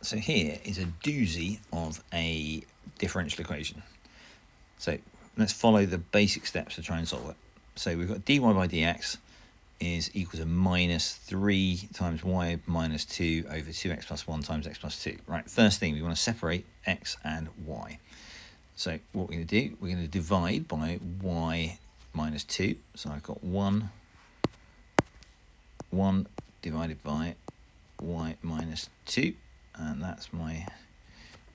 So here is a doozy of a differential equation. So let's follow the basic steps to try and solve it. So we've got dy by dx is equal to minus 3 times y minus 2 over 2x plus 1 times x plus 2. Right, first thing, we want to separate x and y. So what we're going to do, we're going to divide by y minus 2. So I've got 1 divided by y minus 2, and that's my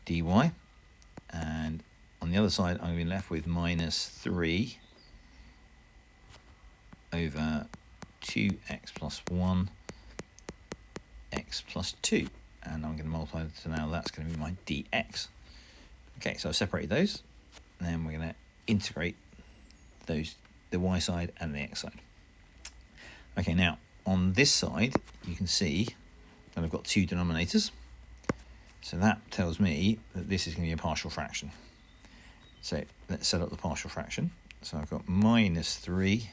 dy. And on the other side, I'm going to be left with minus 3 over 2x plus 1 x plus 2. And I'm going to multiply, so now that's going to be my dx. Okay, so I've separated those. And then we're going to integrate those, the y side and the x side. Okay, now on this side, you can see that I've got two denominators. So that tells me that this is going to be a partial fraction. So let's set up the partial fraction. So I've got minus 3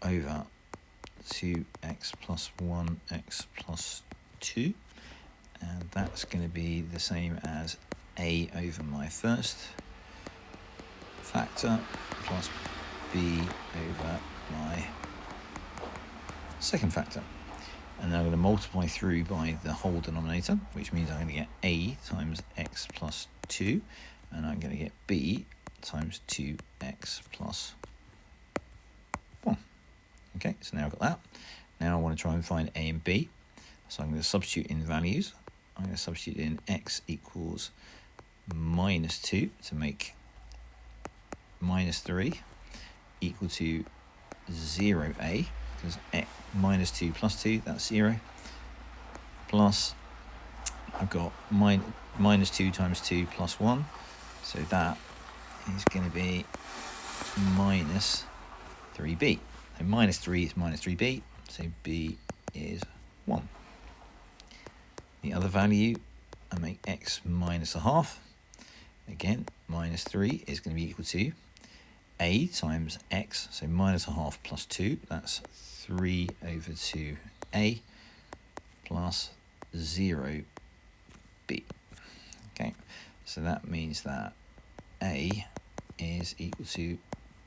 over 2x plus 1x plus 2. And that's going to be the same as a over my first factor plus b over my second factor. And then I'm going to multiply through by the whole denominator, which means I'm going to get a times x plus 2, and I'm going to get b times 2x plus 1. Okay, so now I've got that. Now I want to try and find a and b. So I'm going to substitute in values. I'm going to substitute in x equals minus 2 to make minus 3 equal to 0a, because minus 2 plus 2, that's 0, plus I've got minus 2 times 2 plus 1, so that is going to be minus 3b. So minus 3 is minus 3b, so b is 1. The other value, I make x minus a half. Again, minus 3 is going to be equal to a times x, so minus a half plus 2, that's 3 over 2a plus 0b. Okay, so that means that a is equal to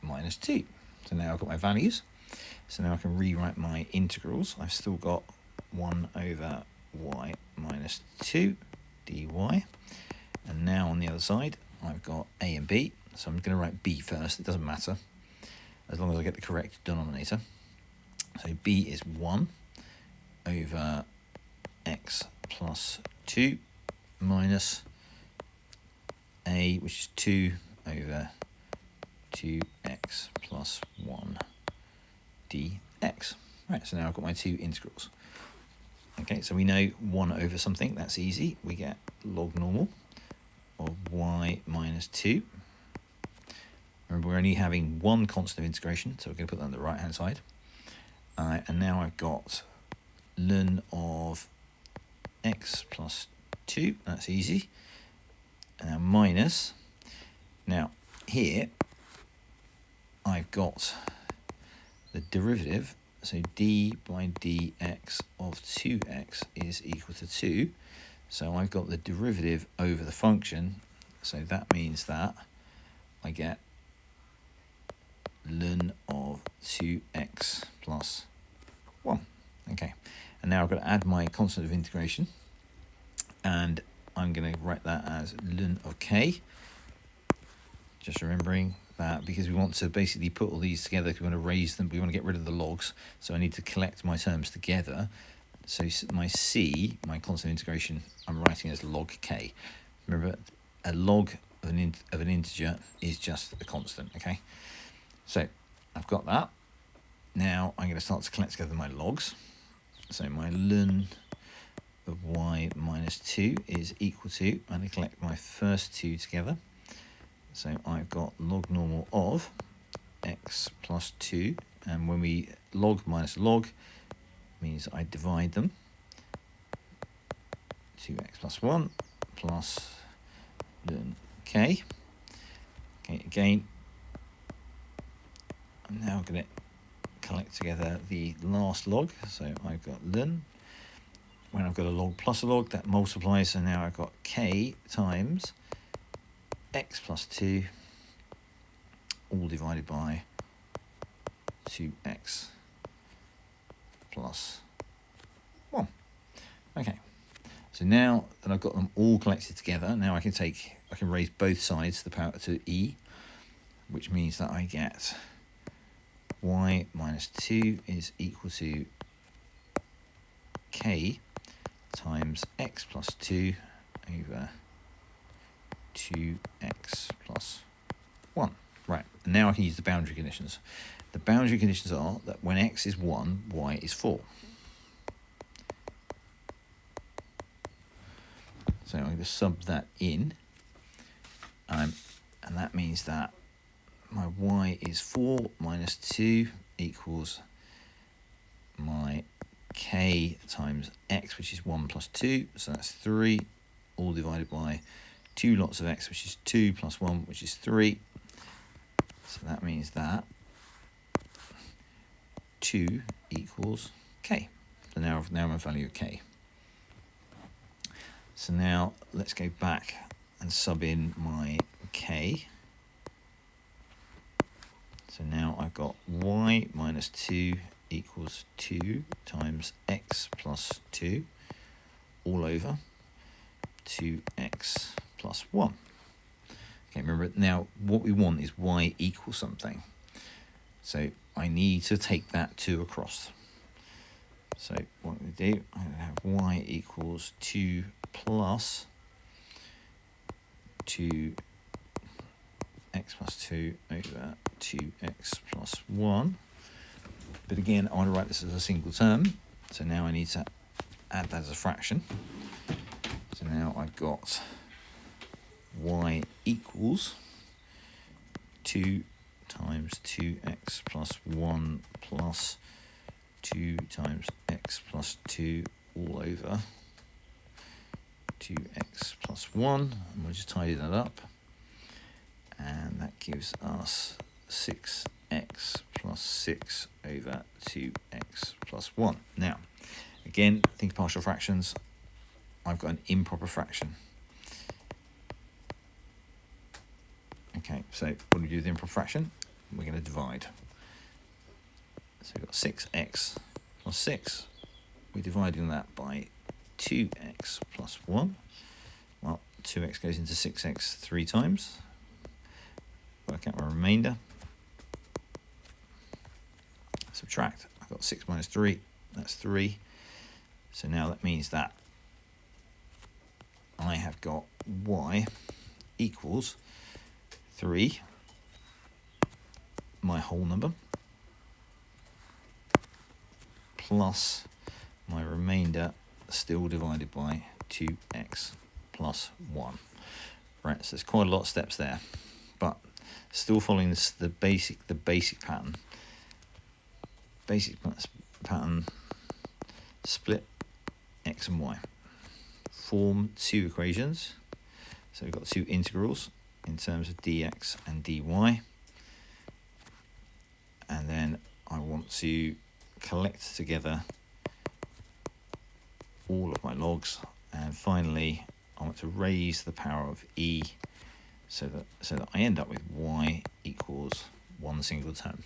minus 2. So now I've got my values. So now I can rewrite my integrals. I've still got 1 over y minus 2 dy. And now on the other side, I've got a and b. So I'm going to write b first. It doesn't matter, as long as I get the correct denominator. So b is 1 over x plus 2 minus a, which is 2 over 2x plus 1 dx. Right, so now I've got my two integrals. Okay, so we know 1 over something, that's easy. We get log normal of y minus 2. Remember, we're only having one constant of integration, so we're going to put that on the right-hand side. And now I've got ln of x plus 2, that's easy. And now minus, now here I've got the derivative, so d by dx of 2x is equal to 2. So I've got the derivative over the function, so that means that I get ln of 2x plus 1. Okay, and now I've got to add my constant of integration, and I'm going to write that as ln of k. Just remembering that because we want to basically put all these together, we want to raise them, we want to get rid of the logs, so I need to collect my terms together. So my c, my constant of integration, I'm writing as log k. Remember, a log of an integer is just a constant, okay? So I've got that. Now I'm going to start to collect together my logs. So my ln of y minus 2 is equal to, I'm going to collect my first two together. So I've got log normal of x plus 2, and when we log minus log, means I divide them. 2x plus 1 plus ln k. Okay, again, I'm now going to collect together the last log. So I've got ln. When I've got a log plus a log, that multiplies. So now I've got k times x plus 2, all divided by 2x plus 1. Okay, so now that I've got them all collected together, now I can raise both sides to the power to e, which means that I get y minus 2 is equal to k times x plus 2 over 2x plus 1. Right, and now I can use the boundary conditions. The boundary conditions are that when x is 1, y is 4. So I'm going to sub that in, and that means that my y is 4 minus 2 equals my k times x, which is 1 plus 2, so that's 3, all divided by 2 lots of x, which is 2 plus 1, which is 3. So that means that 2 equals k. So now I'm a value of k. So now let's go back and sub in my k. So now I've got y minus 2 equals 2 times x plus 2 all over 2x plus 1. Okay, remember now what we want is y equals something. So I need to take that 2 across. So what I'm going to do, I'm going to have y equals 2 plus 2x plus 2 over 2x plus 1. But again, I want to write this as a single term. So now I need to add that as a fraction. So now I've got y equals 2 times 2x plus 1 plus 2 times x plus 2 all over 2x plus 1. And we'll just tidy that up. And that gives us 6x plus 6 over 2x plus 1. Now, again, think of partial fractions. I've got an improper fraction. Okay, so what do we do with the improper fraction? We're going to divide. So we've got 6x plus 6. We're dividing that by 2x plus 1. Well, 2x goes into 6x 3 times. Work out my remainder. Subtract. I've got 6 minus 3. That's 3. So now that means that I have got y equals 3, my whole number, plus my remainder still divided by 2x plus 1. Right, so there's quite a lot of steps there, but still following this, the basic pattern. Basic pattern: split x and y, form 2 equations. So we've got 2 integrals in terms of dx and dy, and then I want to collect together all of my logs, and finally I want to raise the power of e so that I end up with y equals one single term.